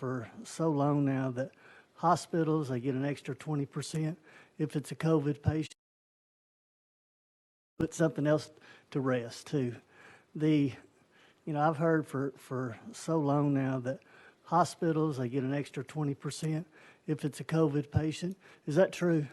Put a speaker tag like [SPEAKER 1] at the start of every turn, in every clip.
[SPEAKER 1] for so long now that hospitals, they get an extra 20% if it's a COVID patient. Put something else to rest too. I've heard for so long now that hospitals, they get an extra 20% if it's a COVID patient. Is that true?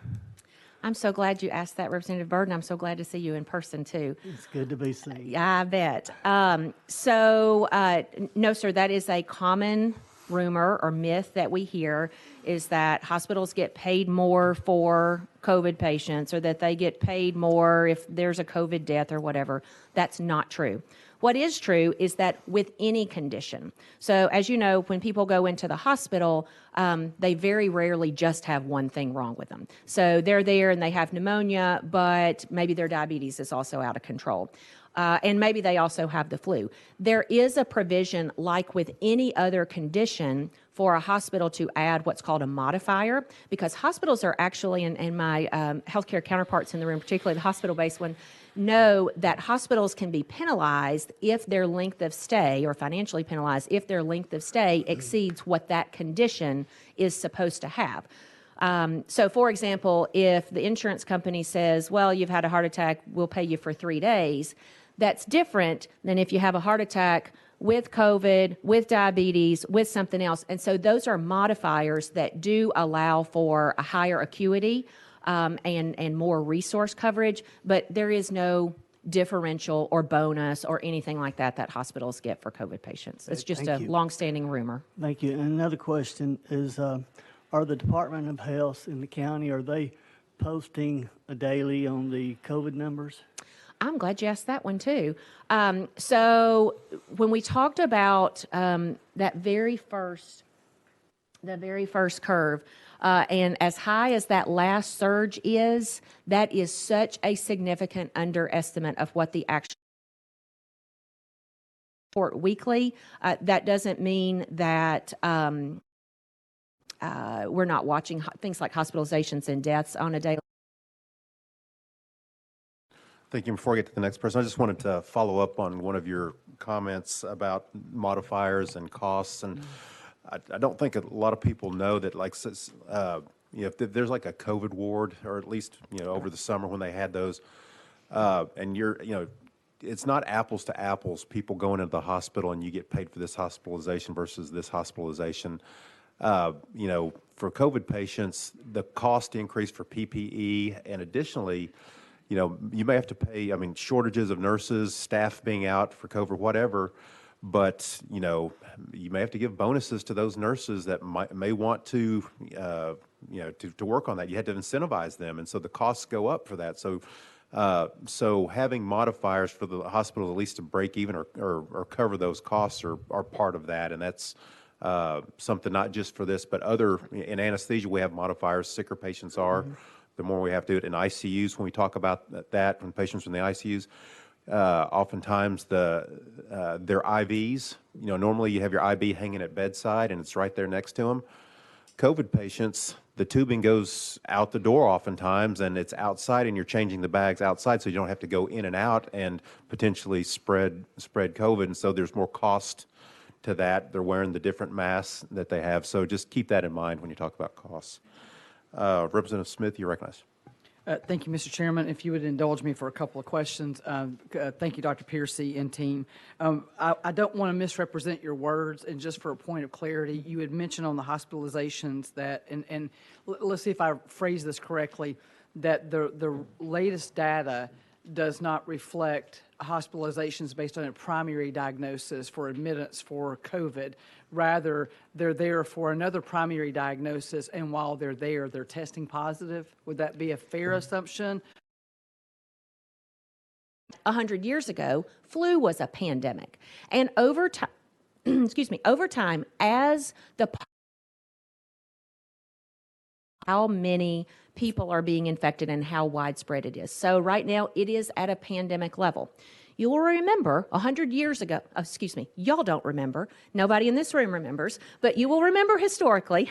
[SPEAKER 2] I'm so glad you asked that, Representative Byrd, and I'm so glad to see you in person, too.
[SPEAKER 1] It's good to be seen.
[SPEAKER 2] Yeah, I bet. No, sir, that is a common rumor or myth that we hear, is that hospitals get paid more for COVID patients or that they get paid more if there's a COVID death or whatever. That's not true. What is true is that with any condition, so as you know, when people go into the hospital, they very rarely just have one thing wrong with them. So they're there and they have pneumonia, but maybe their diabetes is also out of control. And maybe they also have the flu. There is a provision, like with any other condition, for a hospital to add what's called a modifier, because hospitals are actually, and my healthcare counterparts in the room, particularly the hospital-based one, know that hospitals can be penalized if their length of stay, or financially penalized if their length of stay exceeds what that condition is supposed to have. So, for example, if the insurance company says, well, you've had a heart attack, we'll pay you for 3 days, that's different than if you have a heart attack with COVID, with diabetes, with something else. And so those are modifiers that do allow for a higher acuity and more resource coverage, but there is no differential or bonus or anything like that that hospitals get for COVID patients. It's just a longstanding rumor.
[SPEAKER 1] Thank you. And another question is, are the Department of Health in the county, are they posting daily on the COVID numbers?
[SPEAKER 2] I'm glad you asked that one too. So when we talked about that very first curve, and as high as that last surge is, that is such a significant underestimate of what the actual report weekly. That doesn't mean that we're not watching things like hospitalizations and deaths on a daily.
[SPEAKER 3] Thank you. Before I get to the next person, I just wanted to follow up on one of your comments about modifiers and costs. And I don't think a lot of people know that, like, if there's like a COVID ward, or at least, over the summer when they had those, and it's not apples to apples, people going into the hospital and you get paid for this hospitalization versus this hospitalization. For COVID patients, the cost increase for PPE, and additionally, you may have to pay, shortages of nurses, staff being out for COVID, whatever, but, you may have to give bonuses to those nurses that may want to, to work on that. You had to incentivize them, and so the costs go up for that. So having modifiers for the hospital at least to break even or cover those costs are part of that, and that's something not just for this, but in anesthesia we have modifiers, sicker patients are. Mm-hmm. The more we have to do it in ICUs, when we talk about that, when patients are in the ICUs, oftentimes their IVs, normally you have your IV hanging at bedside and it's right there next to them. COVID patients, the tubing goes out the door oftentimes and it's outside, and you're changing the bags outside so you don't have to go in and out and potentially spread COVID. And so there's more cost to that. They're wearing the different masks that they have. So just keep that in mind when you talk about costs. Representative Smith, you're recognized.
[SPEAKER 4] Thank you, Mr. Chairman. If you would indulge me for a couple of questions. Thank you, Dr. Piercey and team. I don't want to misrepresent your words, and just for a point of clarity, you had mentioned on the hospitalizations that, and let's see if I phrase this correctly, that the latest data does not reflect hospitalizations based on a primary diagnosis for admittance for COVID. Rather, they're there for another primary diagnosis, and while they're there, they're testing positive. Would that be a fair assumption?
[SPEAKER 2] 100 years ago, flu was a pandemic. And over time, over time, as how many people are being infected and how widespread it is. So right now, it is at a pandemic level. You will remember 100 years ago, y'all don't remember, nobody in this room remembers, but you will remember historically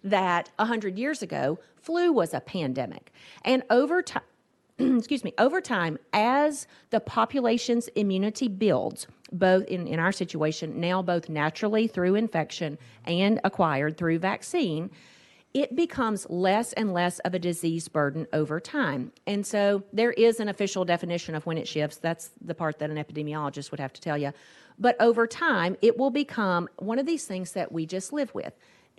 [SPEAKER 2] that 100 years ago, flu was a pandemic. And over time, excuse me, over time, as the population's immunity builds, both in our situation, now both naturally through infection and acquired through vaccine, it becomes less and less of a disease burden over time. And so there is an official definition of when it shifts. That's the part that an epidemiologist would have to tell you. But over time, it will become one of these things that we just live with.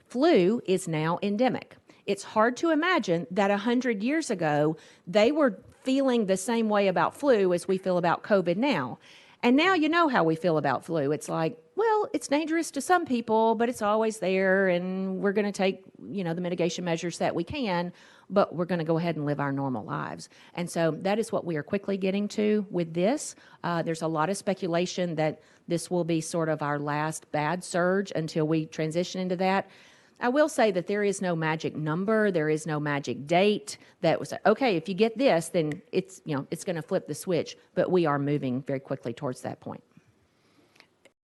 [SPEAKER 2] Flu is now endemic. It's hard to imagine that 100 years ago, they were feeling the same way about flu as we feel about COVID now. And now you know how we feel about flu. It's like, well, it's dangerous to some people, but it's always there, and we're going to take, the mitigation measures that we can, but we're going to go ahead and live our normal lives. And so that is what we are quickly getting to with this. There's a lot of speculation that this will be sort of our last bad surge until we transition into that. I will say that there is no magic number. There is no magic date that was, okay, if you get this, then it's going to flip the switch. But we are moving very quickly towards that point.